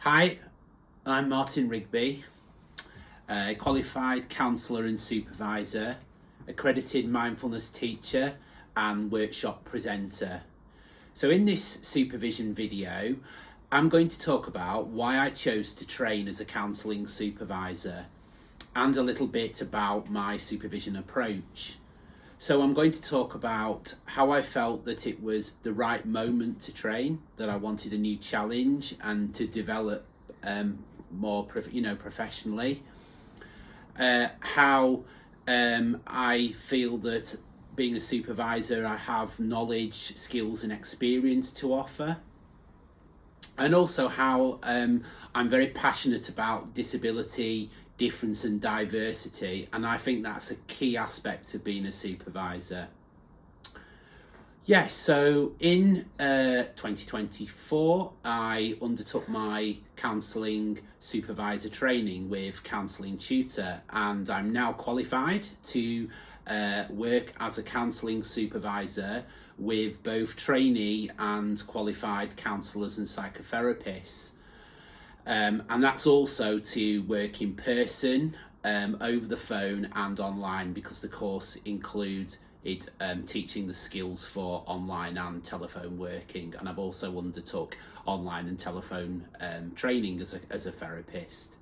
Hi, I'm Martin Rigby, a qualified counsellor and supervisor, accredited mindfulness teacher and workshop presenter. So in this supervision video, I'm going to talk about why I chose to train as a counselling supervisor and a little bit about my supervision approach. So I'm going to talk about how I felt that it was the right moment to train, that I wanted a new challenge and to develop more, professionally. How I feel that being a supervisor, I have knowledge, skills, and experience to offer. And also how I'm very passionate about disability, difference and diversity, and I think that's a key aspect of being a supervisor. Yes, so in 2024 I undertook my counselling supervisor training with Counselling Tutor, and I'm now qualified to work as a counselling supervisor with both trainee and qualified counsellors and psychotherapists. And that's also to work in person, over the phone and online, because the course includes teaching the skills for online and telephone working. And I've also undertook online and telephone training as a therapist.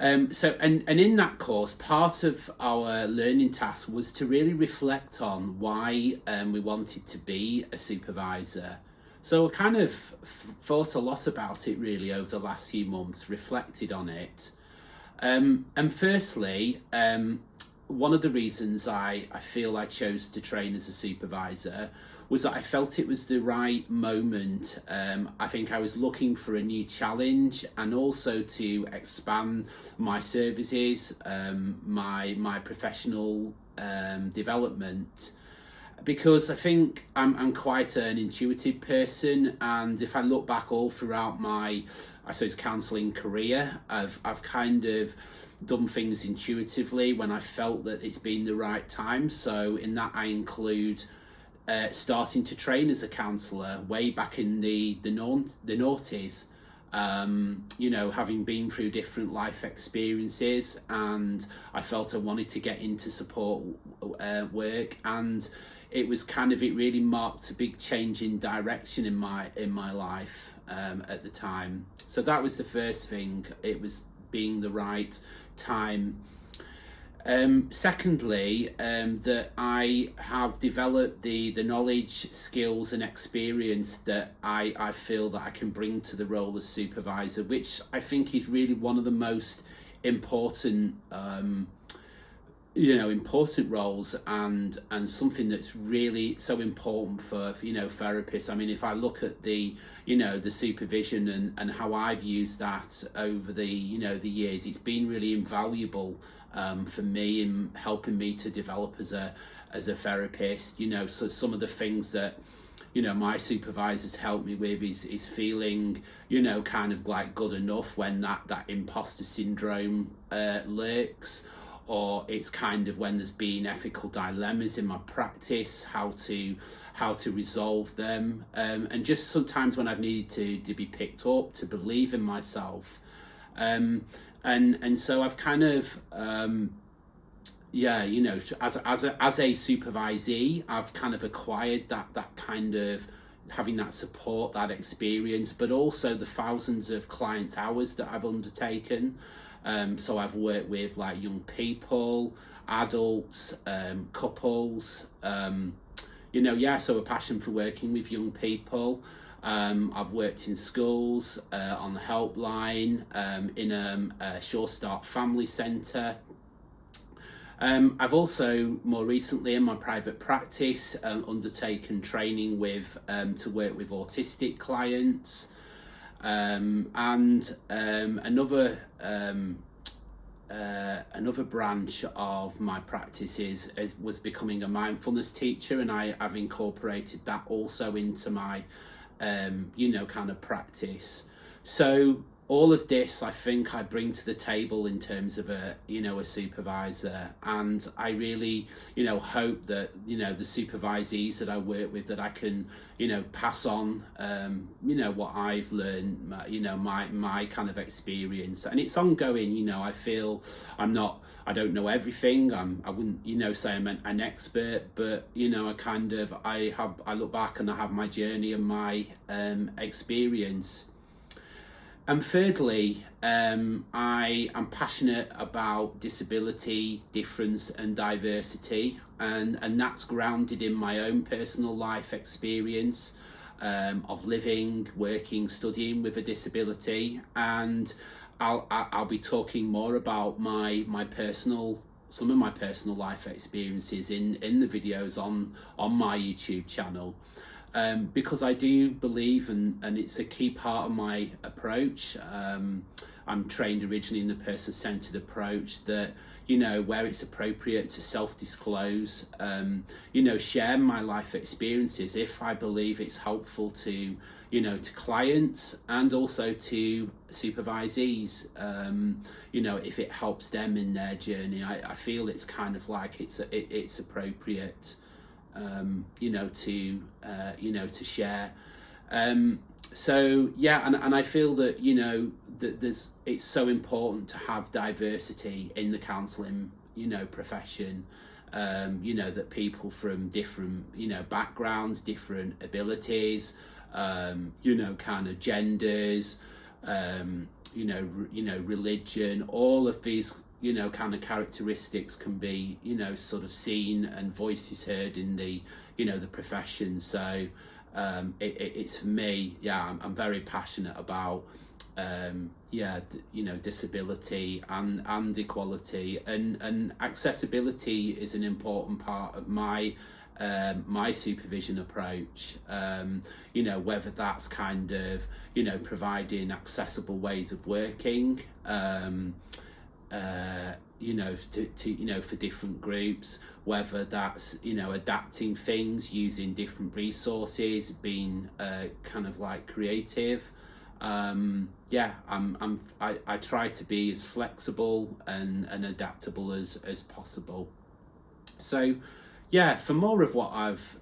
So in that course, part of our learning task was to really reflect on why we wanted to be a supervisor. So I kind of thought a lot about it really over the last few months, reflected on it. And firstly, one of the reasons I feel I chose to train as a supervisor was that I felt it was the right moment. I think I was looking for a new challenge and also to expand my services, my professional development. Because I think I'm quite an intuitive person, and if I look back all throughout my, I suppose, counselling career, I've kind of done things intuitively when I felt that it's been the right time. So in that I include starting to train as a counsellor way back in the noughties. Having been through different life experiences, and I felt I wanted to get into support work, and it really marked a big change in direction in my life at the time. So that was the first thing. It was being the right time. Secondly, that I have developed the knowledge, skills and experience that I feel that I can bring to the role as supervisor, which I think is really one of the most important important roles, and something that's really so important for therapists. I mean, if I look at the supervision and how I've used that over the years, it's been really invaluable for me in helping me to develop as a therapist. So some of the things that my supervisors helped me with is feeling kind of like good enough when that imposter syndrome lurks, or it's kind of when there's been ethical dilemmas in my practice, how to resolve them, and just sometimes when I've needed to be picked up, to believe in myself, and so I've kind of as a supervisee, I've kind of acquired that kind of having that support, that experience, but also the thousands of client hours that I've undertaken. So I've worked with like young people, adults, couples, so a passion for working with young people. I've worked in schools, on the helpline, in a Sure Start family centre. I've also more recently in my private practice undertaken training to work with autistic clients. And another branch of my practice was becoming a mindfulness teacher, and I've incorporated that also into my kind of practice. So all of this I think I bring to the table in terms of a supervisor, and I really hope that the supervisees that I work with, that I can pass on what I've learned, my kind of experience, and it's ongoing. I feel I don't know everything. I wouldn't say I'm an expert, but I look back and I have my journey and my experience. And thirdly, I am passionate about disability, difference and diversity, and that's grounded in my own personal life experience of living, working, studying with a disability. And I'll be talking more about some of my personal life experiences in the videos on my YouTube channel. Because I do believe, and it's a key part of my approach. I'm trained originally in the person-centered approach, that where it's appropriate to self-disclose, share my life experiences if I believe it's helpful to clients and also to supervisees. If it helps them in their journey, I feel it's kind of like it's appropriate to share. So yeah, and I feel that that it's so important to have diversity in the counselling profession. That people from different backgrounds, different abilities, kind of genders, religion, all of these kind of characteristics can be sort of seen and voices heard in the the profession. So it's for me, I'm very passionate about disability and equality, and accessibility is an important part of my my supervision approach. Whether that's kind of providing accessible ways of working, for different groups, whether that's adapting things, using different resources, being kind of like creative. I try to be as flexible and adaptable as possible. So for more of what I've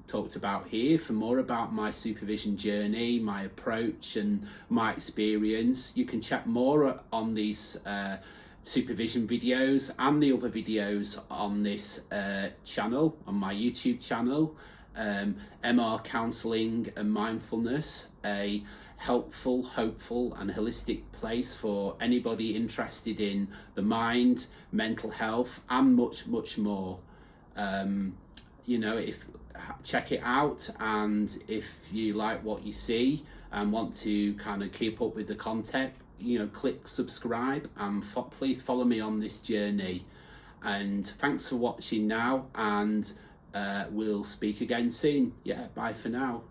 talked about here, for more about my supervision journey, my approach and my experience, you can check more on these supervision videos and the other videos on this channel, on my YouTube channel, MR Counselling and Mindfulness, a helpful, hopeful and holistic place for anybody interested in the mind, mental health and much more. Check it out, and if you like what you see and want to kind of keep up with the content, click subscribe and please follow me on this journey. And thanks for watching now, and we'll speak again soon. Bye for now.